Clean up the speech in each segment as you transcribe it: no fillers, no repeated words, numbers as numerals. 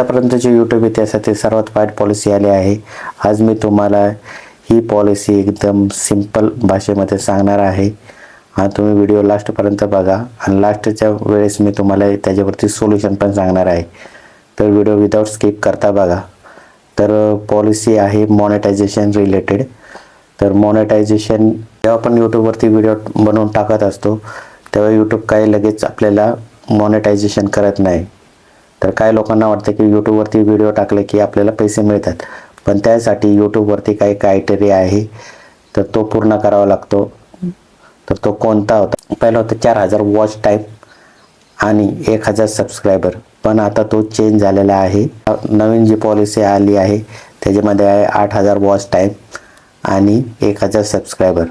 आतापर्यंतचे यूट्यूब इतिहासातील सर्वात वाईट पॉलिसी आली आहे। आज मी तुम्हाला ही पॉलिसी एकदम सिंपल भाषेमध्ये सांगणार आहे। तुम्ही व्हिडिओ लास्टपर्यंत बघा आणि लास्टच्या वेळेस मी तुम्हाला त्याच्यावरती सोल्युशन पण सांगणार आहे। तर व्हिडिओ विदाउट स्किप करता बघा। तर पॉलिसी आहे मॉनेटायझेशन रिलेटेड। तर मॉनेटायझेशन जेव्हा आपण यूट्यूबवरती व्हिडिओ बनवून टाकत असतो तेव्हा यूट्यूब काही लगेच आपल्याला मॉनेटायझेशन करत नाही। तर काही लोकांना वाटतं की यूट्यूबवरती व्हिडिओ टाकले की आपल्याला पैसे मिळतात, पण त्यासाठी यूट्यूबवरती काही क्रायटेरिया आहे, तर तो पूर्ण करावा लागतो। तर तो कोणता होता? पहिला होता 4000 वॉच टाईम आणि 1000 सबस्क्रायबर, पण आता तो चेंज झालेला आहे। नवीन जी पॉलिसी आली आहे त्याच्यामध्ये आहे 8000 वॉच टाईम आणि 1000 सबस्क्रायबर।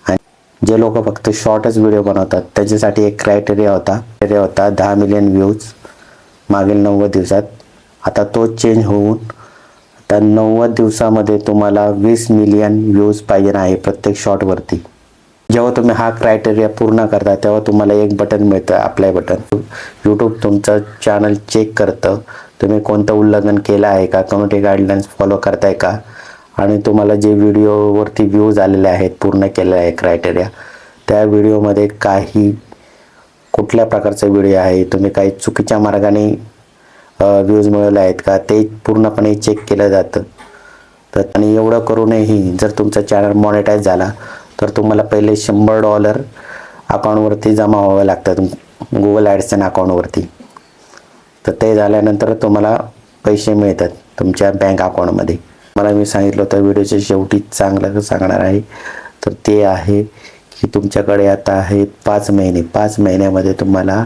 आणि जे लोक फक्त शॉर्टच व्हिडिओ बनवतात त्याच्यासाठी एक क्रायटेरिया होता 10 मिलियन व्ह्यूज मागील 90 दिवसात। आता तो चेंज होऊन आता 90 दिवसामध्ये तुम्हाला 20 मिलियन व्ह्यूज पाहिजे आहे प्रत्येक शॉर्टवरती। जेव्हा तुम्ही हा क्रायटेरिया पूर्ण करता तेव्हा तुम्हाला एक बटन मिळतं, अप्लाय बटन। यूट्यूब तुमचं चॅनल चेक करतं तुम्ही कोणतं उल्लंघन केलं आहे का, कम्युनिटी गाईडलाईन्स फॉलो करताय का, आणि तुम्हाला जे व्हिडिओवरती व्ह्यूज आलेले आहेत पूर्ण केलेलं आहे क्रायटेरिया, त्या व्हिडिओमध्ये काही कुठल्या प्रकारचा व्हिडिओ आहे, तुम्ही काही चुकीच्या मार्गाने व्ह्यूज मिळवले आहेत का, ते पूर्णपणे चेक केलं जातं। तर आणि एवढं करूनही जर तुमचा चॅनल मॉनेटाईज झाला तर तुम्हाला पहिले $100 अकाउंटवरती जमा व्हावे लागतात, गुगल ॲडसन अकाउंटवरती। तर ते झाल्यानंतर तुम्हाला पैसे मिळतात तुमच्या बँक अकाउंटमध्ये। मला मी सांगितलं होतं व्हिडिओच्या शेवटी चांगलं सांगणार आहे, तर ते आहे की तुमच्याकडे आता आहे 5 महिने। 5 महिन्यामध्ये तुम्हाला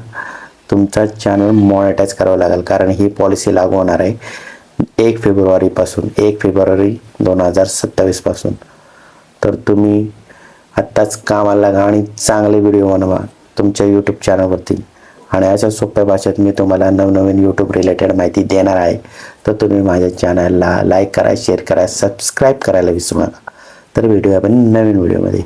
तुमचा चॅनल मॉनेटाईज करावं लागेल, कारण ही पॉलिसी लागू होणार आहे 1 फेब्रुवारीपासून, 1 फेब्रुवारी 2027 पासून। तर तुम्ही आत्ताच कामाला लागा आणि चांगले व्हिडिओ बनवा तुमच्या यूट्यूब चॅनलवरती। आणि अशा सोप्या भाषेत मी तुम्हाला नवनवीन यूट्यूब रिलेटेड माहिती देणार आहे। तर तुम्ही माझ्या चॅनलला लाईक करा, शेअर करा, सबस्क्राईब करायला विसरू नका। तर भेटूया आपण नवीन व्हिडिओमध्ये।